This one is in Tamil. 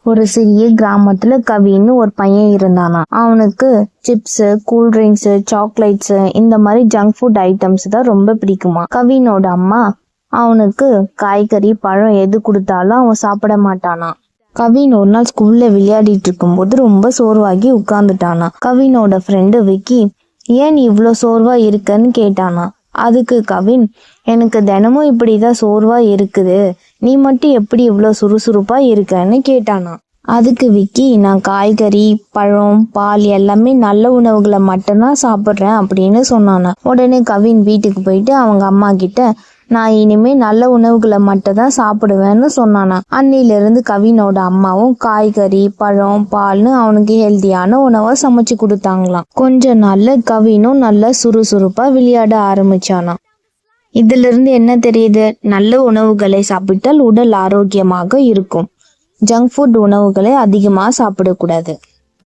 ஒரு சிறிய கிராமத்துல கவின்னு ஒரு பையன் இருந்தானா. அவனுக்கு சிப்ஸ், கூல்ட்ரிங்க்ஸ், சாக்லேட்ஸ் இந்த மாதிரி ஜங்க் ஃபுட் ஐட்டம்ஸ் தான் ரொம்ப பிடிக்குமா. கவினோட அம்மா அவனுக்கு காய்கறி, பழம் எது கொடுத்தாலும் அவன் சாப்பிட மாட்டானா. கவின் ஒரு நாள் ஸ்கூல்ல விளையாடிட்டு இருக்கும்போது ரொம்ப சோர்வாகி உட்கார்ந்துட்டானா. கவினோட ஃப்ரெண்டு விக்கி, ஏன் நீ இவ்வளோ சோர்வா இருக்கன்னு கேட்டானா. அதுக்கு கவின், எனக்கு தினமும் இப்படிதான் சோர்வா இருக்குது, நீ மட்டும் எப்படி இவ்வளோ சுறுசுறுப்பா இருக்கன்னு கேட்டானா. அதுக்கு விக்கி, நான் காய்கறி, பழம், பால் எல்லாமே நல்ல உணவுகளை மட்டும்தான் சாப்பிட்றேன் அப்படின்னு சொன்னானா. உடனே கவின் வீட்டுக்கு போயிட்டு அவங்க அம்மா கிட்ட, நான் இனிமே நல்ல உணவுகளை மட்டும் தான் சாப்பிடுவேன்னு சொன்னானா. அன்னிலிருந்து கவினோட அம்மாவும் காய்கறி, பழம், பால்னு அவனுக்கு ஹெல்தியான உணவை சமைச்சு கொடுத்தாங்களாம். கொஞ்ச நாள்ல கவினும் நல்ல சுறுசுறுப்பா விளையாட ஆரம்பிச்சானா. இதுல இருந்து என்ன தெரியுது? நல்ல உணவுகளை சாப்பிட்டால் உடல் ஆரோக்கியமாக இருக்கும். ஜங்க் ஃபுட் உணவுகளை அதிகமா சாப்பிடக்கூடாது.